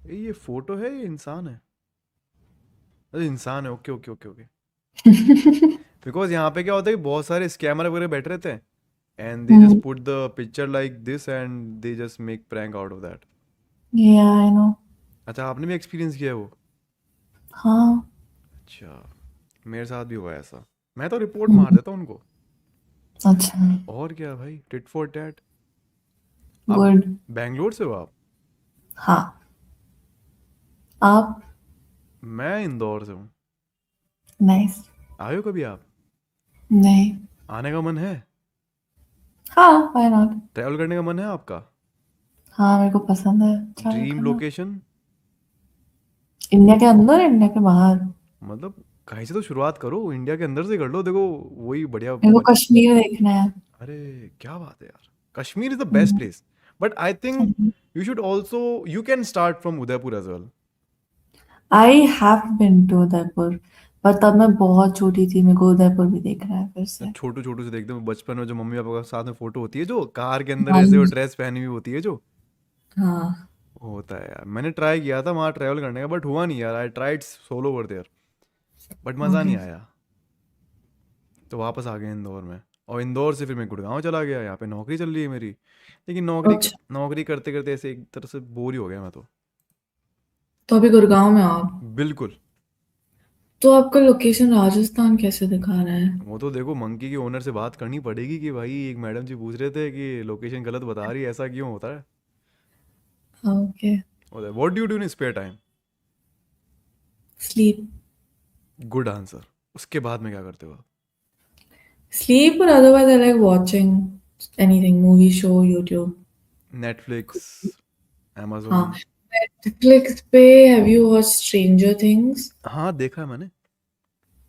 ये फोटो है, ये इंसान है? अरे इंसान है, okay okay okay okay. Because यहाँ पे क्या होता है कि बहुत सारे स्कैमर वगैरह बैठ रहते हैं, and they just hmm. Put the picture like this and they just make prank out of that. या आई नो। अच्छा, आपने भी एक्सपीरियंस किया है वो? हाँ। अच्छा, मेरे साथ भी हुआ है ऐसा। मैं तो रिपोर्ट मार हम्म। देता हूँ उनको। अच्छा। और क्या भाई, टिट फॉर टैट। आप गुड। बैंगलोर से हो आप? हाँ। आप? मैं इंदौर से हूँ। नाइस। आए हो कभी आप? नहीं। आने का मन है? हाँ, व्हाई नॉट। ट्रैवल करने का मन है आपका? हाँ, मेरे को पसंद है ट्रैवल ड्रीम करना। लोकेशन? इंडिया के अंदर, इंडिया के बाहर? मतलब कहीं से तो शुरुआत करो, इंडिया के अंदर से कर लो, देखो वही बढ़िया मेरे को मजा। कश्मीर देखना है। अरे क्या बात है यार, Kashmir is the best hmm. Place. But I think you should also, you can start from Udaipur as well. I have been to Udaipur, पर तब मैं बहुत छोटी थी। मेरे को उदयपुर भी देखना है फिर से। छोटू छोटू से देखते हैं बचपन में, जो मम्मी पापा के साथ में फोटो होती है, जो कार के अंदर हाँ ऐसे वो जी। ड्रेस पहनी हुई होती है जो, हाँ। वो होता है यार। मैंने ट्राई किया था वहाँ ट्रैवल करने का, बट हुआ नहीं यार। I tried solo over there, but मज़ा ओके। नहीं आया। तो वापस आ गए इंदौर में। और इंदौर से फिर मैं गुड़गांव चला गया, यहाँ पे नौकरी चल रही है मेरी। लेकिन अच्छा, नौकरी करते करते ऐसे एक तरह से बोर ही हो गया मैं तो। तो अभी गुड़गांव में हो आप? बिल्कुल। तो आपका लोकेशन राजस्थान कैसे दिखा रहा है? वो तो देखो, मंकी के ओनर से बात करनी पड़ेगी कि भाई, एक मैडम जी पूछ रहे थे कि लोकेशन गलत बता रही है, ऐसा क्यों होता है। Okay. What do you do in spare time? Sleep. Good answer. उसके बाद में क्या करते हो आप? स्लीप और otherwise I like watching anything, movie, show, YouTube. Netflix, हाँ। amazon? नेटफ्लिक्स पे have you watch Stranger Things? हाँ, देखा है मैंने।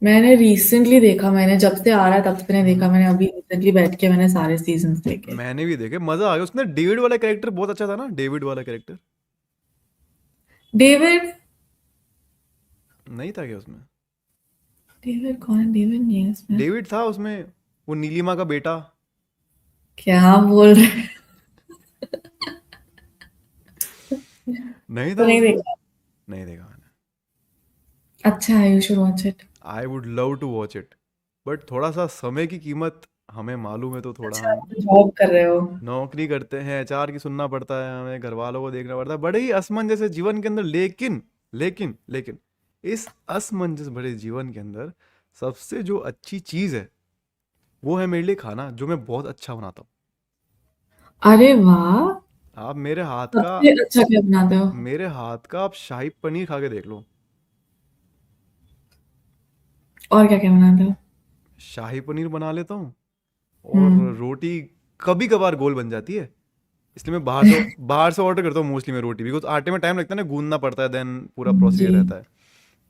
मैंने रिसेंटली देखा, मैंने जब से आ रहा है तब से मैंने हम्म, देखा। मैंने अभी रिसेंटली बैठ के मैंने सारे सीजन्स देखे। मैंने भी देखे, मजा आ गया। उसमें डेविड वाला कैरेक्टर बहुत अच्छा था ना, डेविड वाला कैरेक्टर। डेविड? नहीं था क्या उसमें? डेविड कौन है? डेविड नहीं है इसमें। डेविड था उसमें, वो नीलिमा का बेटा। क्या बोल रहे हैं? नहीं तो था नहीं उसमें? देखा। नहीं देखा मैंने। अच्छा है, you should watch it. I would love to watch it, but थोड़ा सा समय की कीमत हमें मालूम है, तो थोड़ा अच्छा, हम आप जॉब कर रहे हो? नौकरी करते हैं, एचआर की सुनना पड़ता है हमें, घर वालों को देखना पड़ता है, बड़े ही असमंजस है जीवन के अंदर। लेकिन लेकिन लेकिन इस असमंजस भरे जीवन के अंदर सबसे जो अच्छी चीज है, वो है मेरे लिए खाना, जो मैं बहुत अच्छा बनाता हूँ। अरे वाह। आप मेरे हाथ का, सबसे अच्छा क्या बनाते हो? आप शाही पनीर खा के देख लो। और क्या क्या बनाते हो? शाही पनीर बना लेता हूँ, और हम्म। रोटी कभी कभार गोल बन जाती है। इसलिए मैं बाहर से ऑर्डर करता हूँ मोस्टली मैं रोटी, बिकॉज आटे में टाइम लगता है ना, गूंदना पड़ता है, देन पूरा जी। प्रोसीजर रहता है।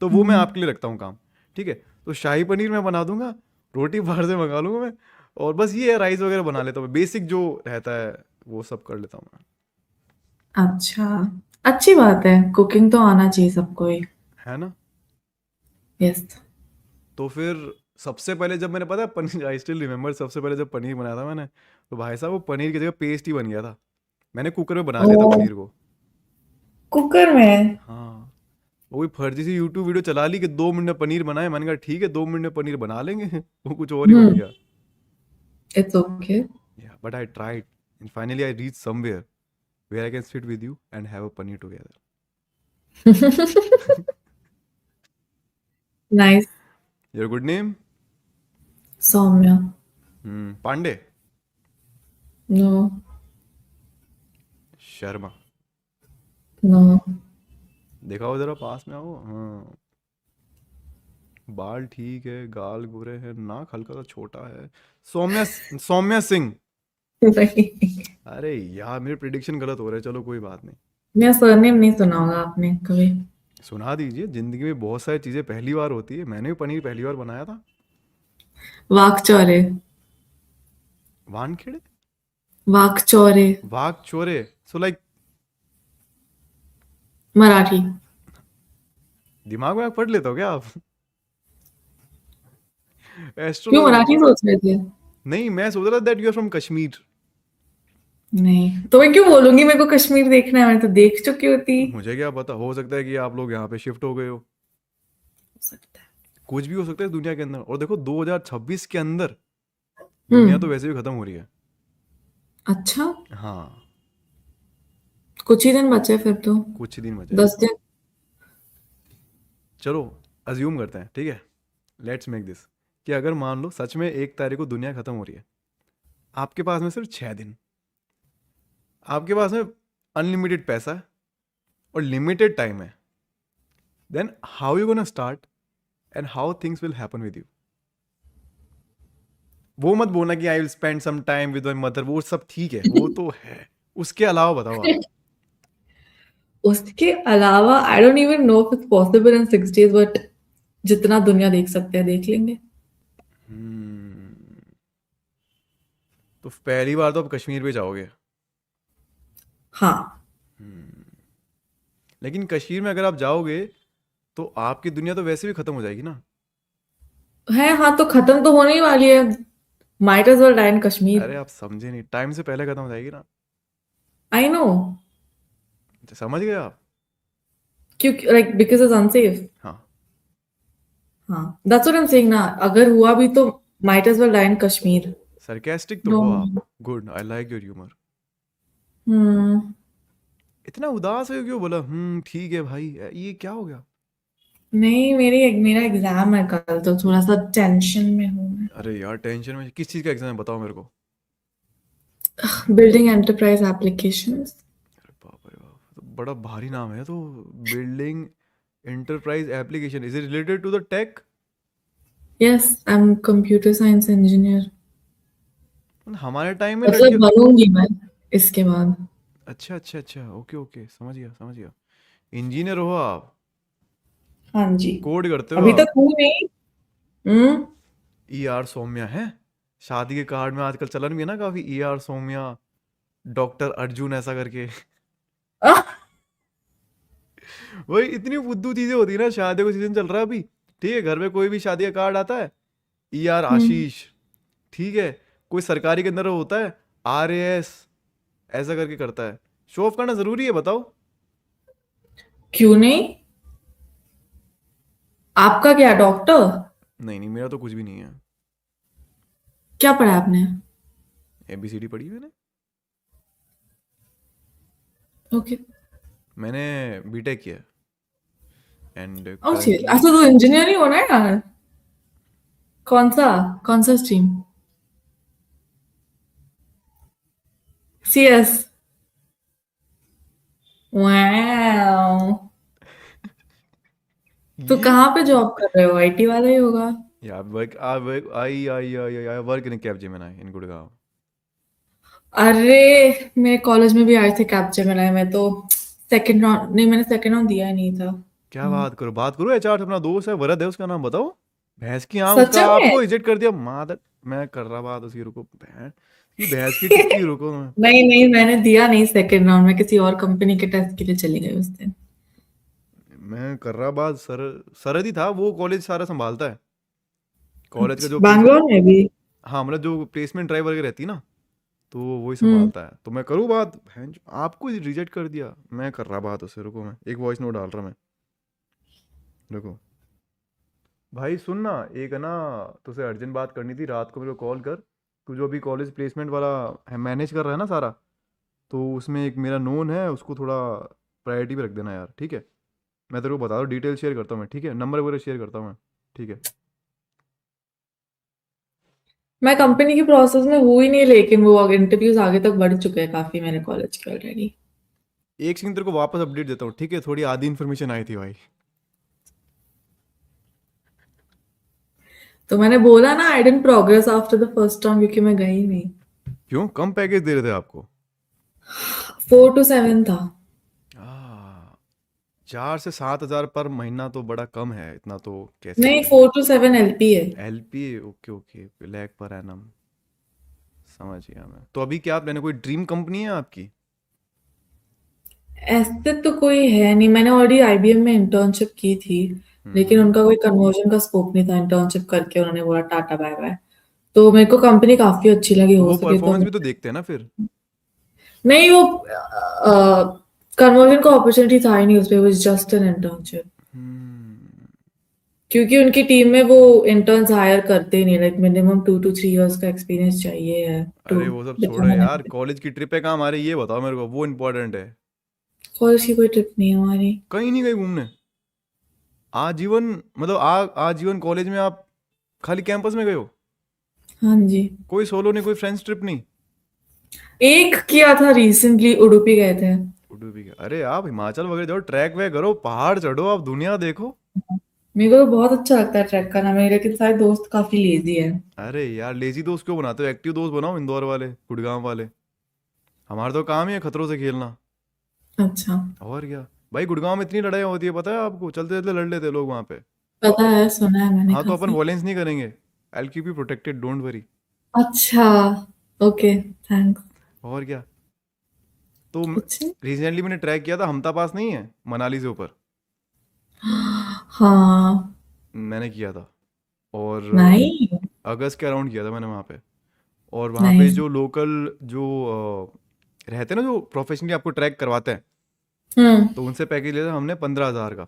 तो वो मैं हम्म। आपके लिए रखता हूँ काम। ठीक है, तो शाही पनीर मैं बना दूंगा, रोटी बाहर से मंगा लूंगा मैं, और बस ये है, राइस वगैरह बना लेता हूँ, बेसिक जो रहता है वो सब कर लेता हूँ मैं। अच्छा, अच्छी बात है। कुकिंग तो आना चाहिए सबको ही। है ना? यस। तो फिर सबसे पहले जब मैंने, पता है, पनीर, आई स्टिल रिमेम्बर, सबसे पहले जब पनीर बनाया था मैंने, तो भाई साहब वो पनीर की जगह पेस्ट ही बन गया था। मैंने कुकर में बना लिया था ओ, पनीर को। कुकर में? हाँ, वो भी फर्जी सी यूट्यूब वीडियो चला ली कि 2 मिनट में पनीर बनाए। मैंने कहा ठीक है, 2 मिनट में पनीर बना लेंगे। वो कुछ और ही बन हम्म। गया। It's okay. Yeah, but I tried, and finally I reached somewhere where I can sit with you and have a paneer together. Nice. Your good name? Saumya. Pandey. No. Sharma. No. दिखाओ जरा, पास में आओ। हाँ, बाल ठीक है, गाल गोरे हैं, नाक हल्का सा छोटा है। सौम्या, सौम्या सिंह। नहीं। अरे यार, मेरे प्रिडिक्शन गलत हो रहे हैं, चलो कोई बात नहीं। मेरा सरनेम नहीं सुना होगा आपने कभी। सुना दीजिए, जिंदगी में बहुत सारी चीजें पहली बार होती है, मैंने भी पनीर पहली बार बनाया था। वाक चौरे। वानखेड़े? वाक चौरे। वाघ चोरे, सो लाइक, मराठी। दिमाग में आप पढ़ लेते हो क्या आप? क्यों एस्ट्रोलॉजी? मराठी सोच रहे थे? नहीं, मैं सोच रहा that you are from Kashmir. नहीं तो मैं क्यों बोलूंगी मेरे को कश्मीर देखना है, मैं तो देख चुकी होती। मुझे क्या पता, हो सकता है कि आप लोग यहाँ पे शिफ्ट हो गए हो। हो सकता है। कुछ भी हो सकता है इस दुनिया के अंदर। और देखो 2026 के अंदर दुनिया तो हम्म। वैसे भी खत्म हो रही है। अच्छा। हाँ, कुछ ही दिन बचे फिर तो। कुछ ही दिन बचे हैं। 10 दिन। चलो अज्यूम करते हैं, ठीक है, लेट्स मेक दिस, कि अगर मान लो सच में 1 तारीख को दुनिया खत्म हो रही है, आपके पास में सिर्फ 6 दिन, आपके पास में अनलिमिटेड पैसा है और लिमिटेड टाइम है, then how you gonna start and how things will happen with you. वो मत बोलना कि I will spend some time with my mother, वो सब ठीक है, वो तो है। उसके अलावा बताओ आप। उसके अलावा I don't even know if it's possible in 6 days, but जितना दुनिया देख सकते हैं देख लेंगे। हम्म, तो पहली बार तो आप कश्मीर पे जाओगे। हाँ लेकिन कश्मीर में अगर आप जाओगे तो आपकी दुनिया तो वैसे भी खत्म हो जाएगी ना। है, हाँ तो खत्म तो होने ही वाली है। Might as well die in Kashmir. अरे आप समझे नहीं, टाइम से पहले खत्म हो जाएगी ना। I know. तो समझ गए आप। क्योंकि लाइक बिकॉज इट्स अनसेफ। हाँ, हाँ that's what I am saying ना, अगर हुआ भी तो might as well die in Kashmir. Sarcastic तो नो। हो आप। Good, I like your humour. हम्म। इतना उदास है क्यों, बोला ठीक है भाई, ये क्या हो गया। नहीं, मेरा एग्जाम है कल तो थोड़ा सा टेंशन में हूँ मैं। अरे यार टेंशन में किस चीज़ का एग्जाम है, बताओ मेरे को। Building enterprise applications. अरे बाप रे बाप, तो बड़ा भारी नाम है तो। Building enterprise application, is it related to the tech. Yes, I am computer science engineer. हमारे टाइम में मतलब लड़के। बनूंगी मैं इसके बाद। अच्छा अच्छा अच्छा, ओके ओके, समझ गया समझ गया। इंजीनियर हो आप। हाँ जी। कोड करते हो अभी आप। तक हूँ नहीं। हम्म। ई आर सौम्या है। शादी के कार्ड में आजकल चलन भी है ना काफी, E R Saumya, doctor Arjun ऐसा करके। आह! वही इतनी बुद्धू चीजें होती है ना, शादियों का सीजन चल रहा है अभी। ठीक है, घर में कोई भी शादी का कार्ड आता है, ई आर हम्म। आशीष। ठीक है, कोई सरकारी के अंदर होता है, आर ए एस, ऐसा करके करता है। शो ऑफ करना जरूरी है, बताओ। क्यों नहीं? आपका क्या डॉक्टर? नहीं नहीं, मेरा तो कुछ भी नहीं है। क्या पढ़ा आपने? ABCD पढ़ी है मैंने। ओके। मैंने बीटेक किया एंड ओके, करंटली। अच्छा तो इंजीनियर ही होना है यार। कौन सा? कौन सा स्ट्रीम? CS। वाओ। तो ये कहाँ पे जॉब कर रहे हो? आईटी वाला ही होगा। या work I work I work in Capgemini in Gurgaon. अरे, मेरे कॉलेज में भी आए थे कैप्चर में तो सेकंड राउंड नहीं, मैंने सेकंड राउंड दिया ही नहीं था। क्या हाँ। बात करो, एचआर अपना दोस्त है, वरद है उसका नाम, बताओ। भैंस की आँख, सच उसका में? आपको रिजेक्ट कर दिया मादर। मैं कर रहा बात उसकी, रुको भैंस की, भैंस की टिक्की, रुको मैं। नहीं नहीं, मैंने दिया नहीं सेकंड राउंड में, किसी और कंपनी के टेस्ट के लिए चली गई उस दिन। मैं कर रहा बात सर। सरद ही था वो, कॉलेज सारा संभालता है, कॉलेज का जो अच्छा, प्लेसमेंट। बैंगलोर में भी? हाँ मतलब जो प्लेसमेंट ड्राइव वगैरह रहती है ना, तो वो वही हम्म। संभालता है। तो मैं करूँ बात, आपको रिजेक्ट कर दिया। मैं कर रहा बात उससे, रुको मैं एक वॉइस नोट डाल रहा मैं। रुको भाई, सुन ना, एक है ना, तुझसे अर्जेंट बात करनी थी, रात को मेरे को कॉल कर। तू जो अभी कॉलेज प्लेसमेंट वाला है मैनेज कर रहा है ना सारा, तो उसमें एक मेरा नोन है, उसको थोड़ा प्रायोरिटी पे रख देना यार, ठीक है। मैं तेरे को बता दूँ, डिटेल शेयर करता हूँ मैं, ठीक है, नंबर वगैरह शेयर करता हूँ मैं, ठीक है। मैं कंपनी की प्रोसेस में हुई नहीं, लेकिन वो इंटरव्यूज आगे तक बढ़ चुके हैं काफी मेरे कॉलेज के ऑलरेडी। एक सेकंड, तेरे को वापस अपडेट देता हूँ, ठीक है, थोड़ी आधी इन्फॉर्मेशन आई थी भाई। तो मैंने बोला ना, I didn't progress after the first round क्योंकि मैं गई नहीं। क्यों, कम पैकेज दे रहे थे आपको। 4 to 7 था। आ, 4 से 7 हज़ार पर महीना तो बड़ा कम है, इतना तो कैसे नहीं, मिलेगा। 4 to 7 LP है। LP, okay okay, lakh per annum, समझ गया मैं। तो अभी क्या प्लान है, कोई ड्रीम कंपनी है आपकी। ऐसे तो कोई है नहीं, मैंने ऑलरेडी IBM में इंटर्नशिप की थी। लेकिन हम्म। उनका कोई कन्वर्जन का स्कोप नहीं था, इंटर्नशिप करके उन्होंने बोला टाटा बाय बाय। तो मेरे को कंपनी काफी अच्छी लगी, तो हो वो सके तो। परफॉर्मेंस भी तो देखते हैं ना फिर। नहीं वो कन्वर्जन का अपॉर्चुनिटी था ही नहीं उसपे, वाज जस्ट एन इंटर्नशिप। हम्म। क्योंकि उनकी टीम में वो इंटर्न्स हायर करते ही नहीं, लाइक मिनिमम 2 to 3 years का एक्सपीरियंस चाहिए है टू अरे वो सब छोड़ो बिकम एन यार, एम्प्लॉय। कॉलेज की ट्रिप है कहाँ हमारे, ये बताओ मेरे को, वो इम्पोर्टेंट है। कॉलेज की कोई ट्रिप नहीं है हमारी। कहीं नहीं गए घूमने आजीवन? मतलब आजीवन कॉलेज में आप खाली कैंपस में गए हो? हाँ जी। कोई सोलो नहीं, कोई फ्रेंड्स ट्रिप नहीं? एक किया था रिसेंटली, उडुपी गए थे। उडुपी का? अरे आप हिमाचल वगैरह जाओ, ट्रैक वैक करो, पहाड़ चढ़ो, आप दुनिया देखो। मेरे को तो बहुत अच्छा लगता है ट्रैक करना, मेरे लेकिन सारे दोस्त काफी लेजी है। अरे यार लेजी दोस्त क्यों बनाते हो, एक्टिव दोस्त बनाओ, इंदौर वाले, गुड़गांव वाले। हमारा तो काम ही है खतरों से खेलना। अच्छा। और क्या। भाई गुड़गांव में इतनी लड़ाई होती है पता है आपको, चलते चलते लड़ लेते हैं लोग वहां पे। पता है, सुना है मैंने हाँ तो अपन काफी। वॉयलेंस नहीं करेंगे। I keep you protected, don't worry. अच्छा। ओके। थैंक्स। और क्या। तो कुछ नहीं। रिसेंटली मैंने ट्रैक किया था, हमता पास नहीं है मनाली से ऊपर, हाँ। मैंने किया था। और नहीं। अगस्त के अराउंड किया था मैंने वहाँ पे। और वहाँ पे नहीं। जो लोकल जो रहते हैं ना, जो प्रोफेशनली आपको ट्रैक करवाते हैं, हम्म। तो उनसे पैकेज लिया था हमने 15,000 का।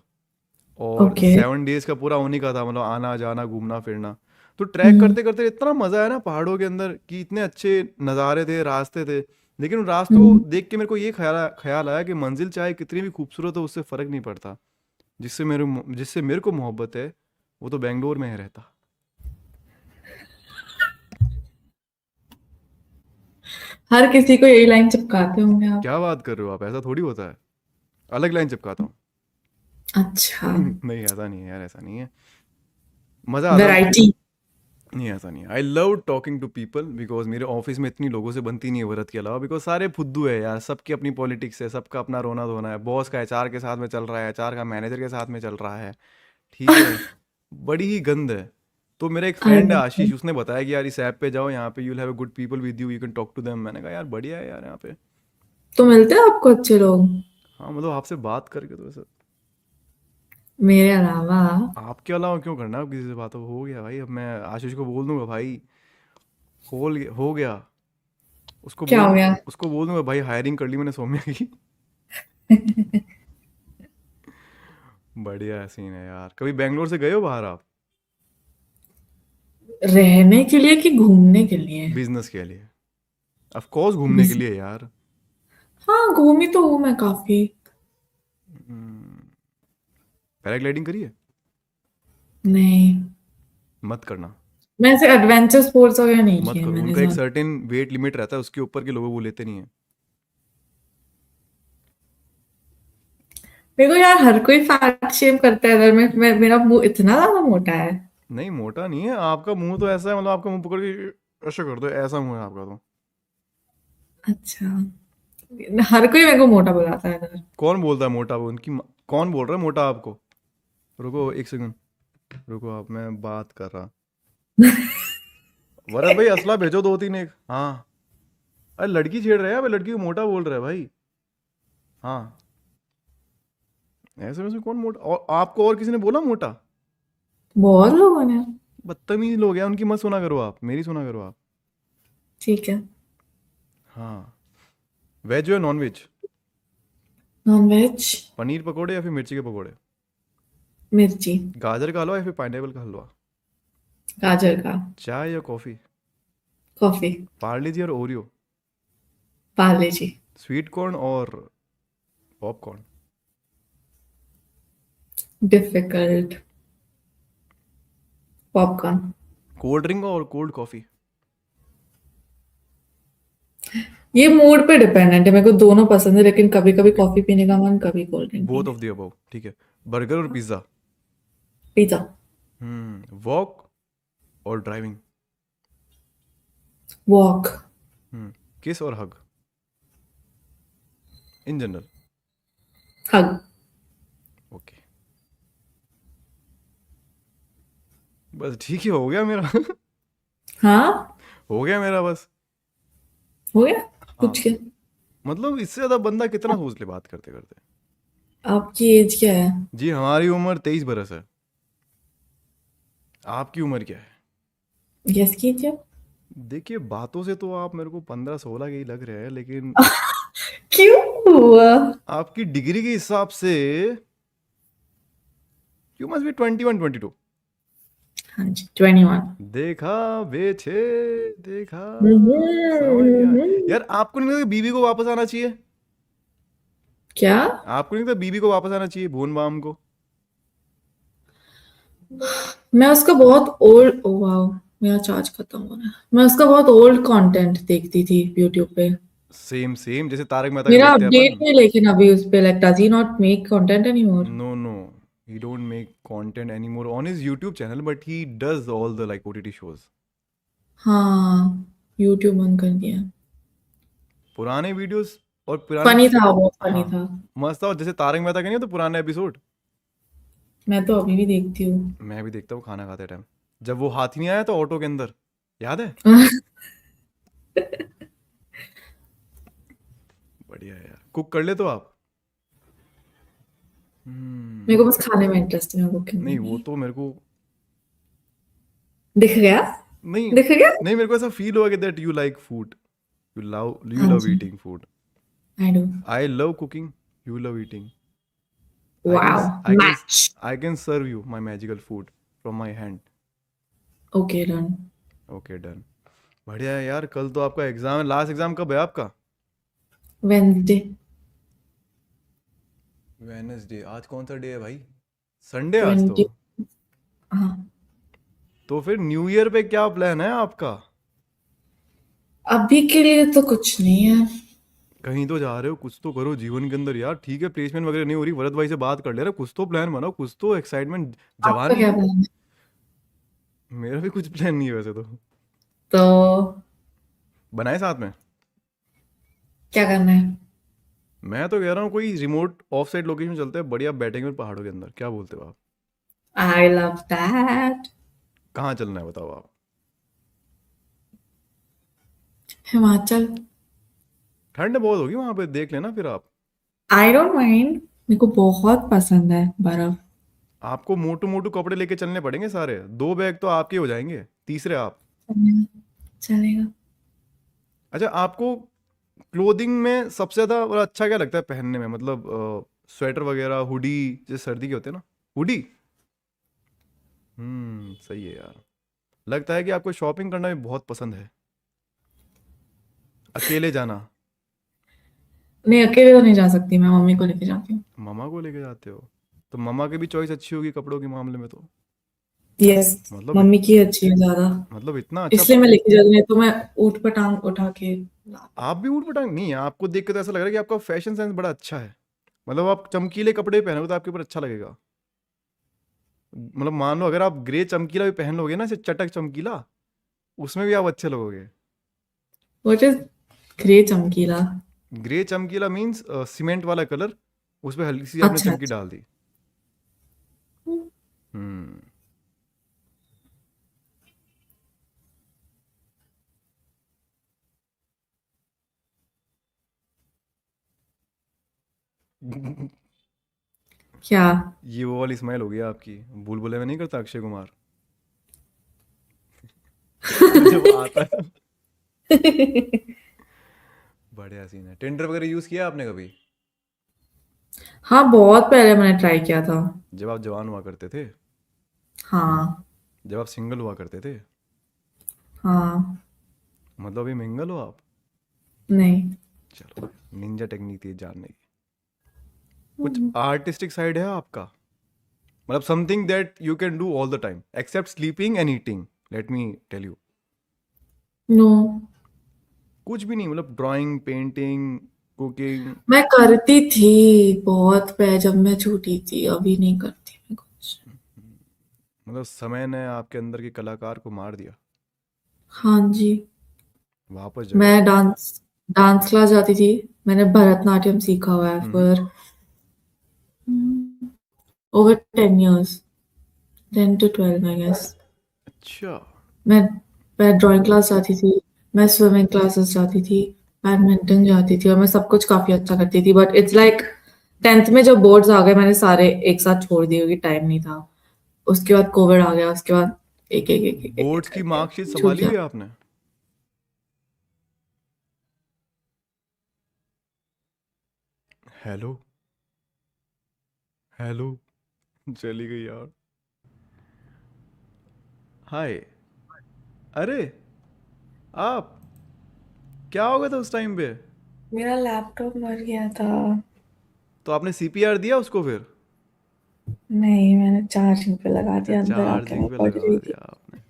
और ओके। 7 डेज का पूरा उन्हीं का था, मतलब आना जाना घूमना फिरना। तो ट्रैक हम्म। करते करते इतना मजा आया ना पहाड़ों के अंदर, कि इतने अच्छे नज़ारे थे, रास्ते थे। लेकिन उन रास्तों को हम्म। देख के मेरे को ये ख्याल आया कि मंजिल चाहे कितनी भी खूबसूरत हो, उससे फ़र्क नहीं पड़ता। जिससे मेरे को मोहब्बत है, वो तो बेंगलोर में है रहता। हर किसी को यही लाइन चिपकाते होंगे आप। क्या बात कर रहे हो आप, ऐसा थोड़ी होता है। अलग लाइन चिपकाता हूँ। अच्छा। नहीं ऐसा नहीं है यार, ऐसा नहीं है। मज़ा आता है। वैरायटी। नहीं ऐसा नहीं है। I love talking to people, because मेरे ऑफिस में इतनी लोगों से बनती नहीं है भरत के अलावा, बिकॉज सारे फुद्दू है यार, सबकी अपनी पॉलिटिक्स है, सबका अपना रोना धोना है, बॉस का एचआर के साथ में चल रहा है, एचआर का मैनेजर के साथ में चल रहा है। ठीक है। बड़ी ही गंद है। तो मेरा एक फ्रेंड है अरे, आशीष, उसने बताया कि यार इस ऐप पे जाओ, यहाँ पे you will have good people with you, you can talk to them. मैंने कहा यार बढ़िया है यार यहाँ पे। तो मिलते हैं आपको अच्छे लोग हाँ मतलब आपसे बात करके तो ऐसा। मेरे अलावा? आपके अलावा क्यों करना, आप किसी से बात हो गया भाई, अब मैं आशीष को बोल दूंगा भाई, हो गया। क्या हो गया? उसको बोल दूंगा भाई, हायरिंग कर ली मैंने सौम्या की। बढ़िया सीन है यार। कभी बेंगलोर से गए हो बाहर आप? रहने के लिए कि घूमने के लिए? बिजनेस के लिए? ऑफ कोर्स घूमने के लिए यार। हाँ, घूमी तो हूँ मैं काफी। पैराग्लाइडिंग करी है? नहीं। मत करना। मैं ऐसे एडवेंचर स्पोर्ट्स वगैरह नहीं मत किए करो, मैंने उनका एक ज्यादा। सर्टेन वेट लिमिट रहता है, उसके ऊपर के लोगों को लेते नहीं है। मेरे को यार हर कोई फैट शेम करता है इधर में, मेरा मुंह इतना ज्यादा मोटा है। नहीं मोटा नहीं है आपका मुंह, तो ऐसा है मतलब आपका मुंह पकड़ के ऐसा कर दो, ऐसा मुंह है आपका तो। अच्छा। हर कोई मेरे को मोटा बुलाता है इधर। कौन बोलता है मोटा, वो कौन बोल रहा है मोटा आपको? रुको एक सेकंड, रुको आप, मैं बात कर रहा। वरद भाई असला भेजो दो तीन एक, हाँ। अरे लड़की छेड़ रहे हैं, अबे लड़की को मोटा बोल रहा है भाई। हाँ। ऐसे में से कौन मोटा, और आपको और किसी ने बोला मोटा? बहुत लोगों ने। बदतमीज लोग हैं, उनकी मत सुना करो आप, मेरी सुना करो आप। ठीक है। हाँ। वेज या non veg? Non veg. Paneer पकोड़े या फिर मिर्ची के पकोड़े? मिर्ची। गाजर का हलवा या फिर पाइनएप्पल का हलवा? गाजर का। चाय या कॉफी? कॉफी। पार्ले जी और ओरियो? पार्ले जी। स्वीट कॉर्न और popcorn? Difficult. Popcorn. Cold drink और कोल्ड कॉफी? ये मूड पे डिपेंडेंट है, मेरे को दोनों पसंद है, लेकिन कभी कभी कॉफी पीने का मन, कभी कोल्ड ड्रिंक बोथ पीने ऑफ द अबव, ठीक है। बर्गर और पिज्ज़ा? पिज्जा। वॉक और ड्राइविंग? वॉक। किस और हग, इन जनरल? हग। ओके। बस ठीक ही हो गया मेरा। हाँ। हो गया मेरा बस। हो गया। हाँ। कुछ क्या? मतलब इससे ज़्यादा बंदा कितना सोच ले बात करते करते। आपकी एज क्या है? जी हमारी उम्र 23 बरस है। आपकी उम्र क्या है? गेस कीजिए। देखिए बातों से तो आप मेरे को 15-16 के ही लग रहे हैं, लेकिन क्यों? आपकी डिग्री के हिसाब से यू मस्ट बी 21 22। हाँ जी 21। देखा बेचे, देखा, समझ गया। यार आपको नहीं लगता बीबी को वापस आना चाहिए? क्या? आपको नहीं लगता बीबी को वापस आना चाहिए, भून बाम को? मैं उसका बहुत ओल्ड, ओ वाओ, मेरा चार्ज खत्म हो रहा है। मैं उसका बहुत ओल्ड कंटेंट देखती थी यूट्यूब पे। सेम सेम जैसे तारक मेहता के मेरा देखते हैं अपडेट अपन। नहीं, लेकिन अभी उस पे like does he not make content anymore? No no, he don't make content anymore on his YouTube channel, but he does all the like OTT shows. हाँ, यूट्यूब बंद कर दिया। पुराने वीडियोस और पुराने फनी था, बहुत फनी हाँ, था। मस्त था। और जैसे तारक मेहता के नहीं तो पुराने एपिसोड मैं तो अभी भी देखती हूँ। मैं भी देखता हूँ खाना खाते टाइम। जब वो हाथी नहीं आया था ऑटो के अंदर, याद है? बढ़िया है यार। कुक कर ले तो आप? मेरे को बस खाने में इंटरेस्ट है, मेरे को कुकिंग में नहीं वो नहीं। तो मेरे को दिख गया? नहीं, दिख गया? नहीं मेरे को ऐसा फील हुआ कि that you like food, you हाँ लव जी, eating food. I do. I love cooking, you love eating. I can wow, I can match. I can serve you my magical food from my hand. Okay done. Okay done. बढ़िया है यार। कल तो आपका exam है। Last exam कब है आपका? वेंसडे। वेनसडे। आज कौन सा डे है भाई? संडे आज तो। 20। हाँ। तो फिर न्यू ईयर पे क्या प्लान है आपका? अभी के लिए तो कुछ नहीं है। कहीं तो जा रहे हो, कुछ तो करो जीवन के अंदर यार। ठीक है प्लेसमेंट वगैरह नहीं हो रही, भरत भाई से बात कर ले रहा, कुछ तो प्लान बनाओ, कुछ तो एक्साइटमेंट। आपका जवानी क्या है। प्लान है? मेरा भी कुछ प्लान नहीं है वैसे तो। तो बनाए साथ में। क्या करना है? मैं तो कह रहा हूँ कोई रिमोट ऑफ साइड लोकेशन चलते हैं, बढ़िया बैठेंगे पहाड़ों के अंदर। क्या बोलते हो आप? I love that. कहाँ चलना है बताओ आप? हिमाचल। ठंड बहुत होगी वहां पे, देख लेना फिर आप। आई डोंट माइंड, मेरे को बहुत पसंद है बर्फ। आपको मोटू मोटू कपड़े लेके चलने पड़ेंगे सारे। 2 बैग तो आपके हो जाएंगे, तीसरे आप। चलेगा। चलेगा। अच्छा आपको क्लोथिंग में सबसे ज्यादा और अच्छा क्या लगता है पहनने में? मतलब स्वेटर वगैरह, हुडी, जैसे सर्दी के होते हैं ना, हुडी। सही है यार। लगता है कि आपको शॉपिंग करना भी बहुत पसंद है, अकेले जाना। नहीं, अकेले तो नहीं जा सकती, मैं मम्मी को लेके जाती हूँ। ममा को लेके जाते हो? तो ममा की भी चॉइस अच्छी होगी कपड़ों के मामले में तो। यस। मतलब मम्मी की अच्छी है ज्यादा, मतलब इतना अच्छा। इसलिए मैं लेके जाती हूँ, नहीं तो मैं ऊँट पटांग उठा के लाती। आप भी ऊट पटांग नहीं है? आपको देख के तो ऐसा लग रहा है कि आपका फैशन सेंस बड़ा अच्छा है। मतलब आप चमकीले कपड़े पहनोगे तो आपके ऊपर अच्छा लगेगा। मतलब मान लो अगर आप ग्रे चमकीला भी पहन लोगे ना, ऐसे चटक चमकीला, उसमें भी आप अच्छे लगोगे। व्हाट इज ग्रे चमकीला? ग्रे चमकीला मीन्स सीमेंट वाला कलर, उस पर हल्की सी आपने अच्छा चमकी अच्छा। डाल दी। हम्म। क्या? ये वो वाली स्माइल हो गई आपकी, बुलबुले में नहीं करता अक्षय कुमार जब आता है। बढ़िया सीन है। टिंडर वगैरह यूज किया आपने कभी? हाँ, बहुत पहले मैंने ट्राई किया था। जब आप जवान हुआ करते थे? हाँ। जब आप सिंगल हुआ करते थे? हाँ। मतलब अभी मिंगल हो आप? नहीं। चलो, निंजा टेक्निक थी जानने की। कुछ आर्टिस्टिक साइड है आपका? मतलब something that you can do all the time except sleeping and eating, let me tell you. No. कुछ भी नहीं? मतलब ड्राइंग, पेंटिंग, कुकिंग? मैं करती थी बहुत पहले, जब मैं छोटी थी, अभी नहीं करती मैं कुछ। मतलब समय ने आपके अंदर के कलाकार को मार दिया, हाँ जी। वापस मैं जगाया। डांस डांस क्लास जाती थी। मैंने भरतनाट्यम सीखा हुआ है हम्म। for over 10 years, 10 to 12 I guess। अच्छा। मैं मैं ड्राइंग क्लास जाती थी, मैं स्विमिंग क्लासेस जाती थी, बैडमिंटन जाती थी, और मैं सब कुछ काफी अच्छा करती थी, बट इट्स लाइक 10th में जब बोर्ड्स आ गए, मैंने सारे एक साथ छोड़ दिए क्योंकि टाइम नहीं था। उसके बाद कोविड आ गया, उसके बाद एक एक एक एक एक, एक बोर्ड्स की करके मार्कशीट छूट संभाली गया। हुई है आपने? हेलो हेलो चली गई यार। हाय। अरे आप क्या हो गया था उस टाइम पे? मेरा लैपटॉप मर गया था। तो आपने सीपीआर दिया उसको फिर? नहीं, मैंने चार्जिंग पे लगा अच्छा, दिया, अंदर आके मैं चार्जिंग पे पढ़ लगा रही थी। दिया आपने।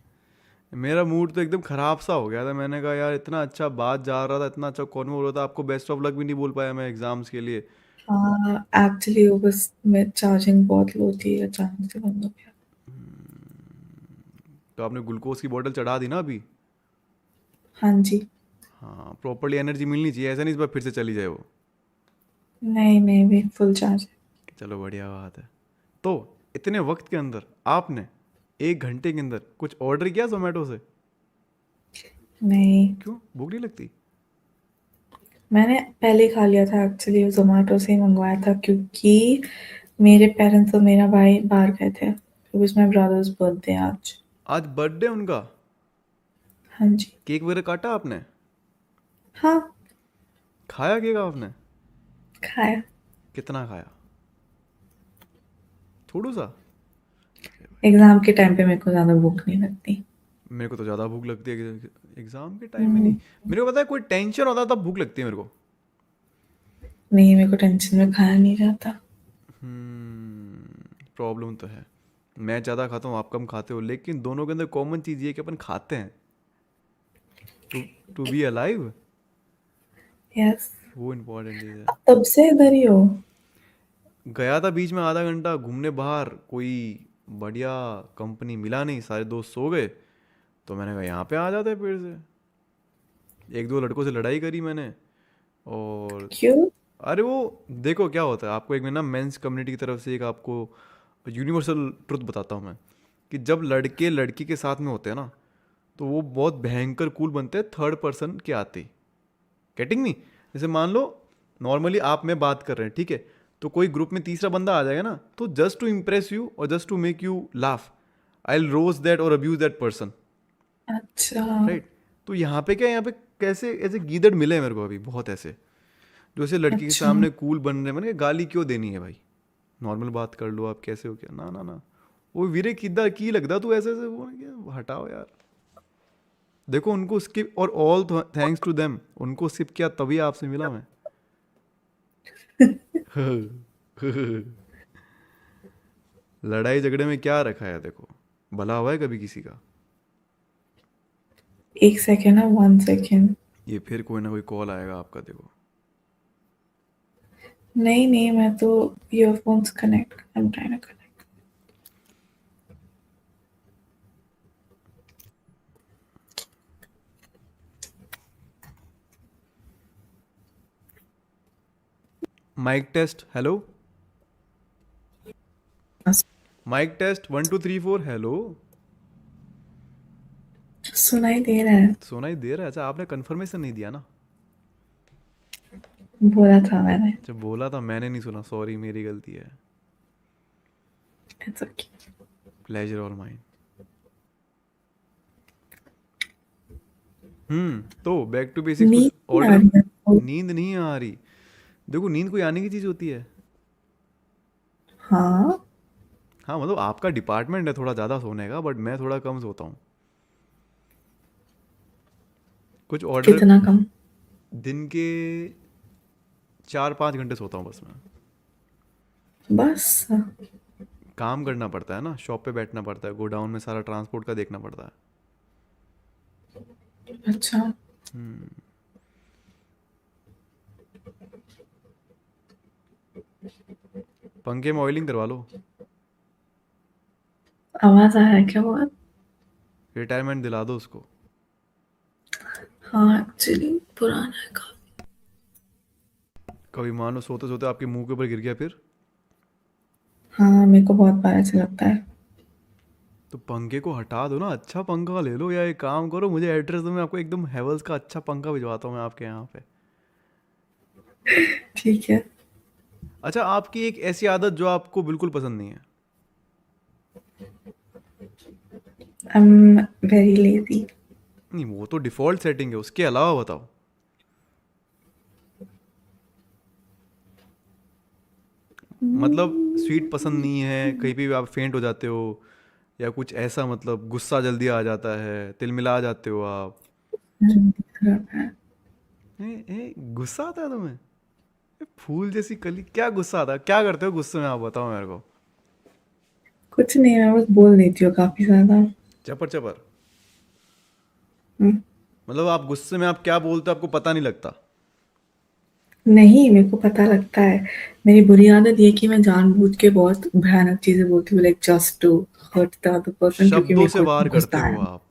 मेरा मूड तो एकदम खराब सा हो गया था। मैंने कहा यार इतना अच्छा बात जा रहा था, इतना अच्छा कॉन्वो हो रहा था, आपको बेस्ट ऑफ लक भी नहीं बोल पाया मैं एग्जाम्स के लिए। हाँ, एक्चुअली वो बस मैं चार्जिंग बहुत लो थी, अचानक से बंद हो गया। तो आपने ग्लूकोज की बोतल चढ़ा दी ना अभी? हाँ जी। हाँ, प्रॉपरली एनर्जी मिलनी चाहिए, ऐसा नहीं इस बार फिर से चली जाए वो। नहीं नहीं, भी फुल चार्ज है। चलो बढ़िया बात है। तो इतने वक्त के अंदर आपने 1 घंटे के अंदर कुछ ऑर्डर किया जोमेटो से? नहीं, क्यों, भूख नहीं लगती? मैंने पहले ही खा लिया था, एक्चुअली जोमेटो से ही मंगवाया था क्योंकि मेरे पेरेंट्स और मेरा भाई बाहर गए थे, बिकॉज माई ब्रदर्स बर्थडे आज। आज बर्थडे उनका? हाँ जी। केक वगैरह काटा आपने? हाँ, खाया केक आपने? खाया। कितना खाया? थोड़ा सा? एग्जाम के टाइम पे मेरे को ज्यादा भूख नहीं लगती। मेरे को तो ज़्यादा भूख लगती है एग्जाम के टाइम में नहीं। हम्म, मेरे को पता है कोई टेंशन होता है तब भूख लगती है मेरे को। नहीं, मेरे को टेंशन में खाया नहीं जाता। प्रॉब्लम तो है। मैं ज़्यादा खाता हूँ, आप कम खाते हो, लेकिन दोनों के अंदर कॉमन चीज़ ये है कि अपन खाते हैं। To to be alive, yes. वो इम्पोर्टेंट चीज़ है। तब से इधर ही हो? गया था बीच में आधा घंटा घूमने बाहर, कोई बढ़िया कंपनी मिला नहीं, सारे दोस्त सो गए। तो मैंने कहा यहाँ पे आ जाते हैं फिर से। एक दो लड़कों से लड़ाई करी मैंने। और क्यों? अरे वो देखो क्या होता है, आपको एक मैं ना मेंस कम्युनिटी की तरफ से एक आपको यूनिवर्सल ट्रुथ बताता हूँ मैं, कि जब लड़के लड़की के साथ में होते हैं ना, तो वो बहुत भयंकर कूल बनते हैं थर्ड पर्सन के आते ही। Getting me? जैसे मान लो नॉर्मली आप में बात कर रहे हैं, ठीक है, तो कोई ग्रुप में तीसरा बंदा आ जाएगा ना, तो जस्ट टू इम्प्रेस यू और just to make you laugh, I will roast that और अब्यूज दैट पर्सन। अच्छा। राइट? तो यहाँ पे क्या, यहाँ पे कैसे ऐसे गीदड़ मिले हैं मेरे को अभी बहुत ऐसे, जो ऐसे लड़की के अच्छा। सामने कूल बन रहे हैं। मैंने कहा, गाली क्यों देनी है भाई, नॉर्मल बात कर लो, आप कैसे हो, क्या, ना ना ना। वो वीरे किदा की लगता तू ऐसे ऐसे, वो क्या, हटाओ यार। देखो उनको स्किप, और ऑल थैंक्स टू देम, उनको स्किप किया तभी आपसे मिला मैं। लड़ाई झगड़े में क्या रखा है, देखो, भला हुआ है कभी किसी का? एक सेकेंड है, 1 सेकेंड। ये फिर कोई ना कोई कॉल आएगा आपका, देखो। नहीं नहीं, मैं तो earphones connect, I am trying to connect. Mic test, hello. Mic test 1 2 3 4, hello. सुनाई दे रहा है। सुनाई दे रहा है? अच्छा, आपने कंफर्मेशन नहीं दिया ना। बोला था मैंने। अच्छा, बोला था, मैंने नहीं सुना, सॉरी, मेरी गलती है। It's okay. Pleasure all mine. तो बैक टू बेसिक्स, कुछ नींद नहीं आ ऑर्डर। रही है आपको? नींद नहीं आ रही? देखो, नींद कोई आने की चीज़ होती है? हाँ। हाँ, मतलब आपका डिपार्टमेंट है थोड़ा ज़्यादा सोने का, बट मैं थोड़ा कम सोता हूँ। कुछ ऑर्डर। कितना कम? दिन के 4 5 घंटे सोता हूँ बस मैं। बस। काम करना पड़ता है ना, शॉप पे बैठना पड़ता है, गोडाउन में सारा ट्रांसपोर्ट का देखना पड़ता है। अच्छा। पंखे में ऑयलिंग करवा लो। आवाज आ रहा है क्या बहुत? रिटायरमेंट दिला दो उसको। हाँ, एक्चुअली पुराना है काफी। कभी मान लो सोते सोते आपके मुंह के ऊपर गिर गया फिर? हाँ, मेरे को बहुत बार ऐसा लगता है। तो पंखे को हटा दो ना, अच्छा पंखा ले लो, या एक काम करो, मुझे एड्रेस दो, मैं आपको एकदम हेवल्स का अच्छा पंखा भिजवाता हूँ मैं आपके यहाँ पे। ठीक है। अच्छा, आपकी एक ऐसी आदत जो आपको बिल्कुल पसंद नहीं है? I am very lazy. नहीं, वो तो डिफॉल्ट सेटिंग है, उसके अलावा बताओ। मतलब स्वीट पसंद नहीं है, कहीं पे भी आप फेंट हो जाते हो, या कुछ ऐसा, मतलब गुस्सा जल्दी आ जाता है, तिलमिला जाते हो आप। जल्दी खराब है। गुस्सा आता है तुम्हें? फूल जैसी कली, क्या गुस्सा आता है? क्या करते हो गुस्से में, आप बताओ मेरे को। कुछ नहीं, मैं बस बोल देती हूँ काफी ज्यादा। चपर चपर। हम्म, मतलब आप गुस्से में आप क्या बोलते हो आपको पता नहीं लगता? नहीं, मेरे को पता लगता है। मेरी बुरी आदत ये है कि मैं जानबूझ के बहुत भयानक चीजें बोलती हूँ, like just to hurt the other person, क्योंकि शब्दों मेरे से को वार करते गुस्सा हो है। आप।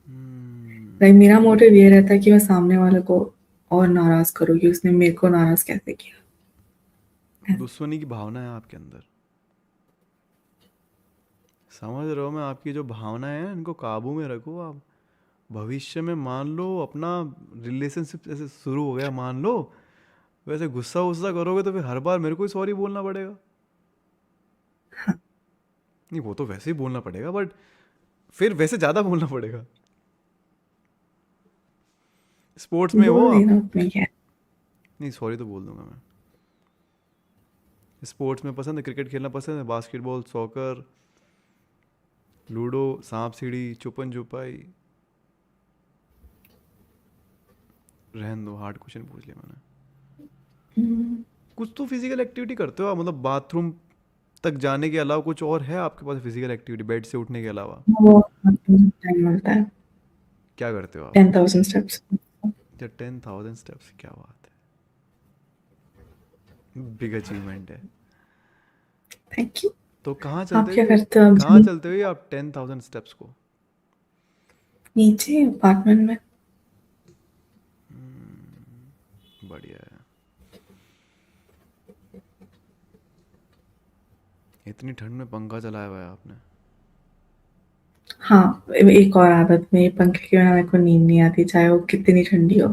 हम्म। लाइक मेरा मोटिव ये रहता है कि मैं सामने वाले को और नाराज करूँ कि उसने मेरे को नाराज कैसे किया। दुश्मनी की भावना है आपके अंदर। समझ रहे हो? मैं आपकी जो भावनाएं हैं इनको काबू में रखो आप। भविष्य में मान लो अपना रिलेशनशिप ऐसे शुरू हो गया, मान लो वैसे गुस्सा गुस्सा करोगे तो फिर हर बार मेरे को ही सॉरी बोलना पड़ेगा। नहीं, वो तो वैसे ही बोलना पड़ेगा, बट फिर वैसे ज़्यादा बोलना पड़ेगा। स्पोर्ट्स में हो बोल आप? देना उसमें क्या है। नहीं, सॉरी तो बोल दूंगा मैं। स्पोर्ट्स में पसंद है, क्रिकेट खेलना पसंद है, बास्केटबॉल, सॉकर, लूडो, सांप सीढ़ी, छुपन छुपाई? रहन दो, हार्ड क्वेश्चन पूछ लिया मैंने। हम्म, कुछ तो फिजिकल एक्टिविटी करते हो आप, मतलब बाथरूम तक जाने के अलावा कुछ और है आपके पास फिजिकल एक्टिविटी, बेड से उठने के अलावा? वो टाइम मिलता है। क्या करते हो आप? 10,000 स्टेप्स। अच्छा, 10,000 स्टेप्स, क्या बात है, बिग अचीवमेंट है। Thank you. तो कहाँ आप चलते क्या हुए, करते हो आप कहाँ जिम? चलते हुए आप 10,000 स्टेप्स को? नीचे अपार्टमेंट में। बढ़िया है। इतनी ठंड में पंखा चलाया हुआ है आपने? हाँ, एक और आदत, मेरे पंखे के बिना मेरे को नींद नहीं आती, चाहे वो कितनी ठंडी हो।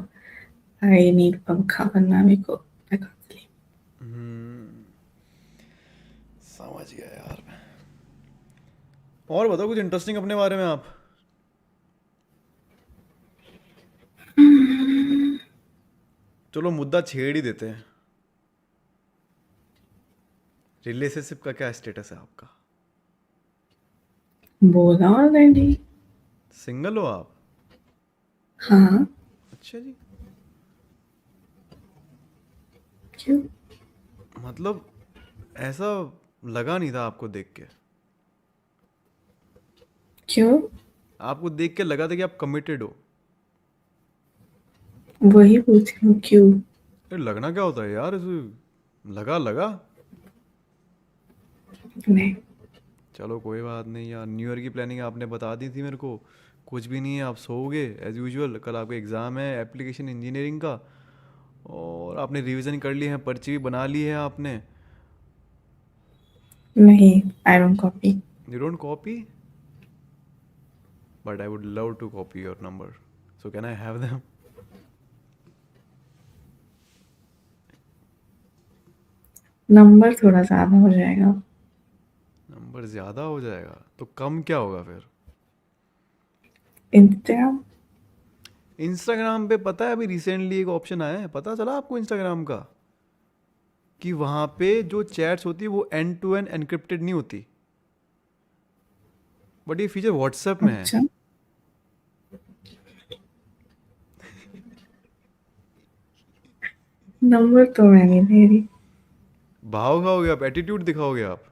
आई नीड पंखा, वरना मेरे को I can't sleep। हम्म, समझ गया यार मैं। और बताओ कुछ इंटरेस्टिंग अपने बारे में आप। चलो मुद्दा छेड़ ही देते हैं। रिलेशनशिप का क्या स्टेटस है आपका? बोला ऑलरेडी। सिंगल हो आप? हाँ। अच्छा जी। क्यों? मतलब ऐसा लगा नहीं था आपको देख के। क्यों? आपको देख के लगा था कि आप कमिटेड हो। वही पूछ रही हूँ, क्यों? ये लगना क्या होता है यार, इसे लगा लगा। नहीं। चलो कोई बात नहीं यार, न्यू ईयर की प्लानिंग आपने बता दी थी मेरे को। कुछ भी नहीं है, आप सोओगे एज यूजुअल, कल आपका एग्ज़ाम है एप्लीकेशन इंजीनियरिंग का। और आपने रिवीजन कर ली है, पर्ची भी बना ली है आपने। नहीं, I don't copy. You don't copy? But I would love to copy your number, so can I have them? Number थोड़ा ज्यादा हो जाएगा। नंबर ज़्यादा हो जाएगा तो कम क्या होगा फिर? इंस्टाग्राम। इंस्टाग्राम पे पता है अभी रिसेंटली एक ऑप्शन आया है, पता चला आपको इंस्टाग्राम का? कि वहाँ पे जो चैट्स होती है वो एंड टू एंड एनक्रिप्टेड नहीं होती, बट ये फीचर व्हाट्सएप में है। अच्छा। नंबर तो मैं नहीं दे रही। भाव खाओगे आप, एटीट्यूड दिखाओगे आप?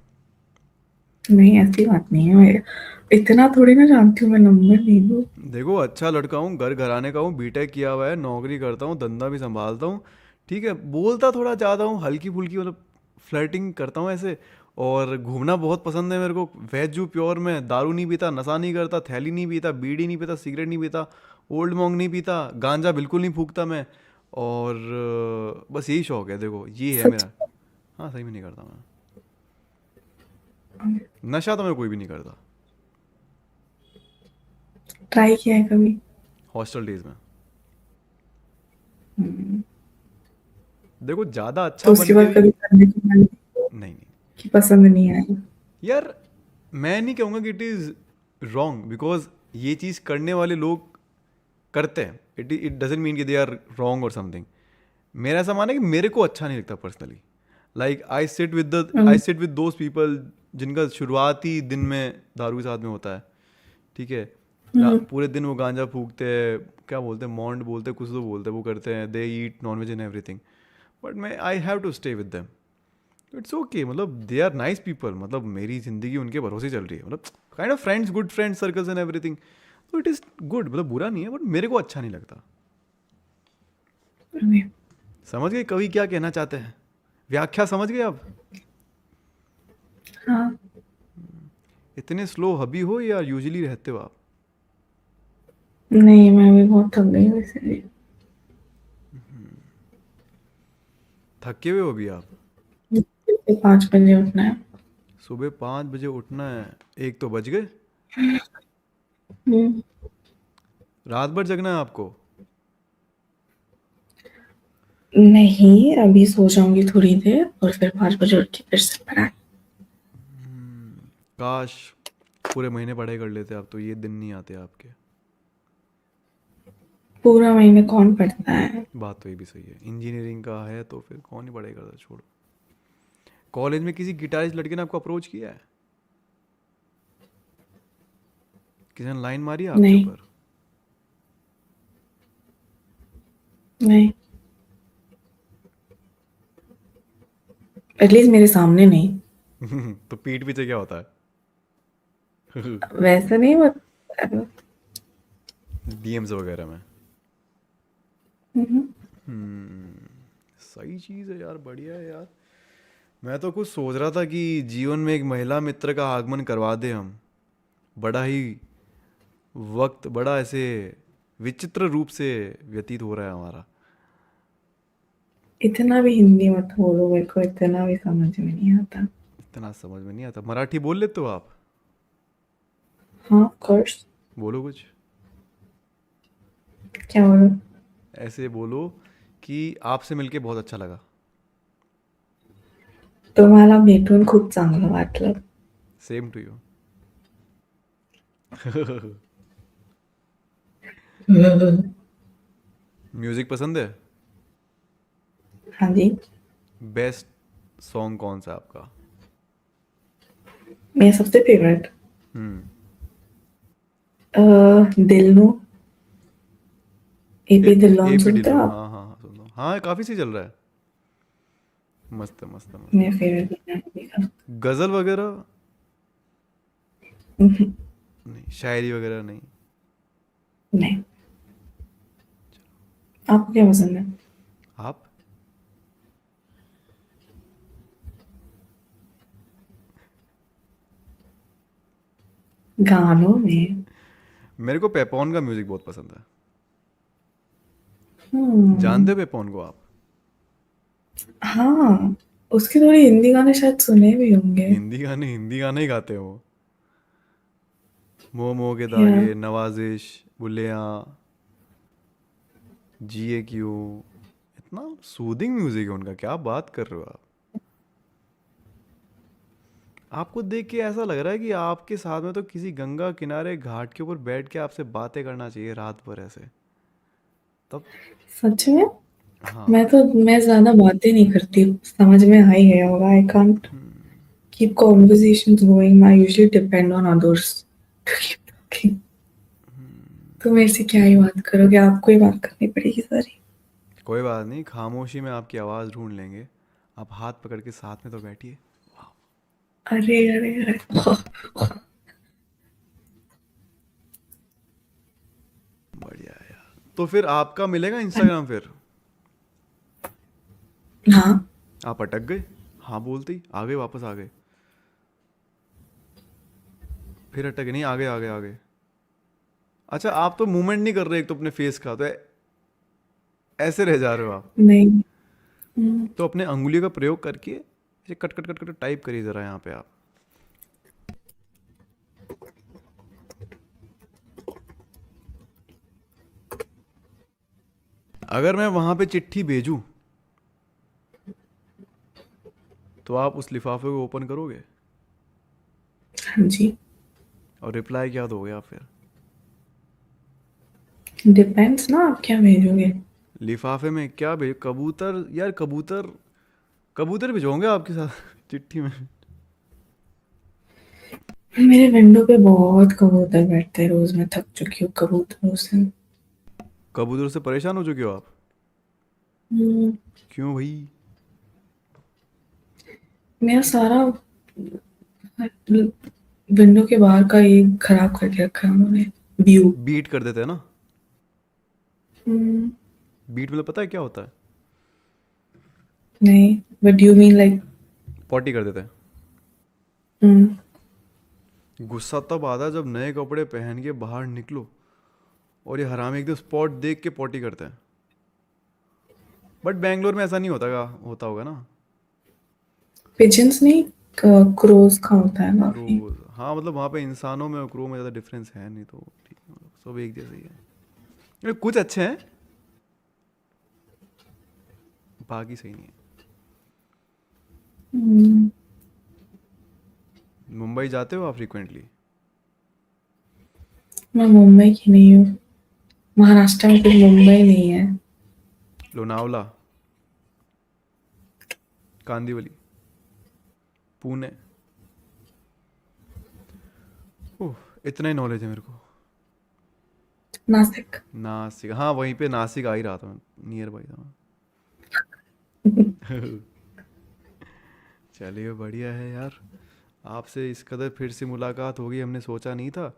नहीं, ऐसी बात नहीं है, मैं इतना थोड़ी ना जानती हूँ मैं नंबर नहीं दूँ। देखो, अच्छा लड़का हूँ, घर घराने का हूँ, बीटेक किया हुआ है, नौकरी करता हूँ, धंधा भी संभालता हूँ। ठीक है, बोलता थोड़ा ज़्यादा हूँ, हल्की फुल्की मतलब फ्लर्टिंग करता हूँ ऐसे। और घूमना बहुत पसंद है मेरे को, वेज हूँ प्योर, में दारू नहीं पीता, नशा नहीं करता, थैली नहीं पीता, बीड़ी नहीं पीता, सिगरेट नहीं पीता, ओल्ड मॉन्ग नहीं पीता, गांजा बिल्कुल नहीं फूकता मैं। और बस यही शौक है, देखो ये है सच? मेरा। हाँ, सही में नहीं करता मैं। नशा तो मैं कोई भी नहीं करता। ट्राई किया है कभी? हॉस्टल डेज में। हम्म, देखो, ज़्यादा अच्छा तो बन उसके के बाद भी। कभी करने को मन नहीं नहीं की पसंद नहीं आया? यार, मैं नहीं कहूँगा कि इट इज़ रॉन्ग, बिकॉज ये चीज़ करने वाले लोग करते हैं, इट डजेंट मीन कि दे आर रॉन्ग और समथिंग। मेरा ऐसा मानना है कि मेरे को अच्छा नहीं लगता personally. Like I sit with those people जिनका शुरुआती दिन में दारू के साथ में होता है, ठीक है। पूरे दिन वो गांजा फूकते हैं, क्या बोलते हैं, मॉन्ड बोलते हैं, कुछ तो बोलते हैं, वो करते हैं, they eat non veg and everything, but मैं I have to stay with them, it's okay, मतलब दे आर नाइस पीपल, मतलब मेरी जिंदगी उनके भरोसे चल रही है, मतलब kind of friends, good friends circles and everything, तो इट इज़ गुड, मतलब बुरा नहीं है, बट मेरे को अच्छा नहीं लगता। Okay. समझ गए कवि क्या कहना चाहते हैं, व्याख्या समझ गए आप? हाँ, इतने स्लो हबी हो या यूजुअली रहते हो आप? नहीं मैं भी बहुत थक गई वैसे भी। थके हुए हो अभी आप? 5 बजे उठना है। सुबह 5 बजे उठना है, 1 तो बज गए, हम्म, रात भर जगना है आपको? नहीं अभी सो जाऊंगी थोड़ी देर और फिर 5 बजे उठ के फिर से पढ़ा। काश पूरे महीने पढ़ाई कर लेते आप, तो ये दिन नहीं आते आपके। पूरा महीने कौन पढ़ता है? बात तो ये भी सही है, इंजीनियरिंग का है तो फिर कौन ही पढ़ाई करता, छोड़ो। कॉलेज में किसी गिटारिस्ट लड़के ने आपको अप्रोच किया है? किसी ने लाइन मारी है आपके नहीं ऊपर? नहीं, एटलीस्ट मेरे सामने नहीं। तो पीठ पीछे क्या होता है? वैसे नहीं बट डीएम्स वगैरह में? हम्म, सही चीज़ है यार, बढ़िया है यार। मैं तो कुछ सोच रहा था कि जीवन में एक महिला मित्र का आगमन करवा दे हम, बड़ा ही वक्त बड़ा ऐसे विचित्र रूप से व्यतीत हो रहा है हमारा। इतना भी हिंदी मत बोलो, मेरे को इतना भी समझ में नहीं आता। इतना समझ में नहीं आता, मराठी बोल लेते हो आप? हाँ ऑफ कोर्स। बोलो कुछ क्या बोलो? ऐसे बोलो कि आपसे मिलके बहुत अच्छा लगा। तुम्हाला भेटून खूप चांगलं वाटलं। Same to you. म्यूजिक पसंद है? हाँ जी। बेस्ट सॉन्ग कौन सा है आपका? मेरा सबसे फेवरेट हम्म। दिल नो, एपी ढिल्लोन एपी सुनते हो ढिल्लों, आप? हाँ हाँ हाँ, सुन लो, हाँ काफ़ी सही चल रहा है। मस्त है, मस्त है, मस्त मेरा फेवरेट गाना है अभी का। है। गज़ल वगैरह हम्म, नहीं, शायरी वगैरह नहीं? नहीं। आपको क्या पसंद है? आप? गानों में? मेरे को पेपॉन का म्यूजिक बहुत पसंद है। जानते हम्म, हो पेपॉन को आप? हाँ उसके थोड़े हिंदी गाने शायद सुने भी होंगे। हिंदी गाने ही गाते हैं वो। मोह मोह के या धागे, नवाजिश, बुलेया, जिए क्यों, इतना सूदिंग म्यूजिक है उनका, क्या बात कर रहे हो आप? आपको देख के ऐसा लग रहा है कि आपके साथ में तो किसी गंगा किनारे घाट के ऊपर बैठ के आपसे बातें करना चाहिए रात भर ऐसे, तब। सच में? हाँ। मैं ज्यादा बातें नहीं करती, समझ में आ ही गया होगा। I can't keep conversations going, I usually depend on others to keep talking. तो मेरे से क्या ही बात करोगे, आपको ही बात करनी पड़ेगी सारी। कोई बात नहीं, खामोशी में आपकी आवाज़ ढूंढ लेंगे। आप हाथ पकड़ के साथ में तो बैठिए। अरे अरे अरे। बढ़िया है यार, तो फिर आपका मिलेगा इंस्टाग्राम फिर? हाँ। आप अटक गए, हाँ बोलते ही आ गए, वापस आ गए, फिर अटक गए, नहीं आ गए, आ गए, आ गए। अच्छा, आप तो मूवमेंट नहीं कर रहे एक तो अपने फेस का, तो ऐसे रह जा रहे हो आप। नहीं। हम्म, तो अपने अंगुलियों का प्रयोग करके ऐसे cut cut cut cut type करिए ज़रा यहाँ पे आप। अगर मैं वहाँ पे चिट्ठी भेजूँ तो आप उस लिफाफे को ओपन करोगे हाँ जी। और रिप्लाई क्या दोगे आप फिर? डिपेंड्स ना आप क्या भेजोगे। लिफाफे में क्या भेज, कबूतर यार, कबूतर कबूतर भिजवाऊंगे आपके साथ चिट्ठी में। मेरे विंडो पे बहुत कबूतर बैठते हैं रोज, मैं थक चुकी हूँ कबूतरों से। कबूतर से परेशान हो चुके हो आप? हम्म, क्यों भाई? मेरा सारा विंडो के बाहर का ये खराब करके रखा है उन्होंने, व्यू। बीट कर देते हैं ना। हम्म, बीट मतलब पता है क्या होता है? नहीं, but you mean like. Potty कर देते हैं। गुस्सा तब आता है जब नए कपड़े पहन के बाहर निकलो और ये हरामी एकदम स्पॉट देख के पॉटी करते हैं। बट बैंगलोर में ऐसा नहीं होता होगा ना। पिजन्स नहीं, क्रोज का होता है काफी। क्रूज, हाँ मतलब वहाँ पे इंसानों में और क्रू में ज़्यादा डिफरेंस है नहीं, तो ठीक है, मतलब सब एक जैसे ही है। ये कुछ अच्छे हैं, बाकी सही नहीं है। हम्म, मुंबई जाते हो आप फ्रिक्वेंटली? मैं मुंबई की नहीं हूँ। महाराष्ट्र में कोई मुंबई नहीं है। लोनावला, कांदीवली, पुणे। ओह, इतना ही नॉलेज है मेरे को। नासिक। नासिक, हाँ वहीं पे नासिक आ ही रहा था मैं, नियर बाई था मैं। चलिए बढ़िया है यार, आपसे इस कदर फिर से मुलाकात होगी हमने सोचा नहीं था।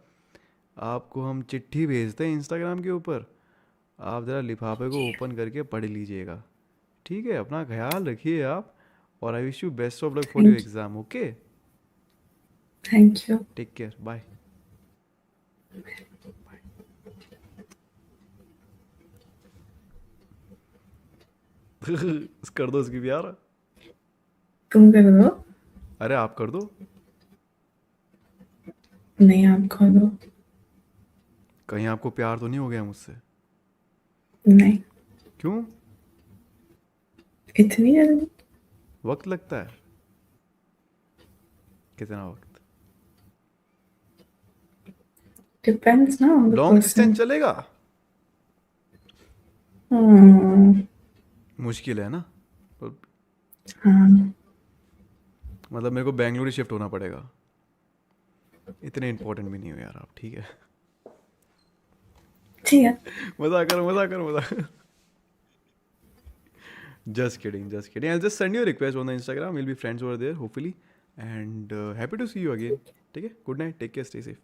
आपको हम चिट्ठी भेजते हैं इंस्टाग्राम के ऊपर, आप ज़रा लिफाफे को ओपन करके पढ़ लीजिएगा। ठीक है, अपना ख्याल रखिए आप, और I wish you best of luck for your thank you. Exam. Okay, thank you. Take care, bye. कर दो उसकी भी यार। तुम कर दो। अरे आप कर दो। नहीं, आप कर दो। कहीं आपको प्यार तो नहीं हो गया मुझसे? नहीं, क्यों? इतनी जल्दी? वक्त लगता है। कितना वक्त? डिपेंड्स ना on the long distance person. चलेगा? हम्म, मुश्किल है ना, तो हाँ। मतलब मेरे को बेंगलुरु शिफ्ट होना पड़ेगा। इतने इंपॉर्टेंट भी नहीं हो यार आप, ठीक है। ठीक है। मजाक करो, मजाक करो, मजाक। Just kidding, just kidding. I just send you request on the Instagram, will be friends over there hopefully, and happy to see you again. ठीक है, good night, take care, stay safe.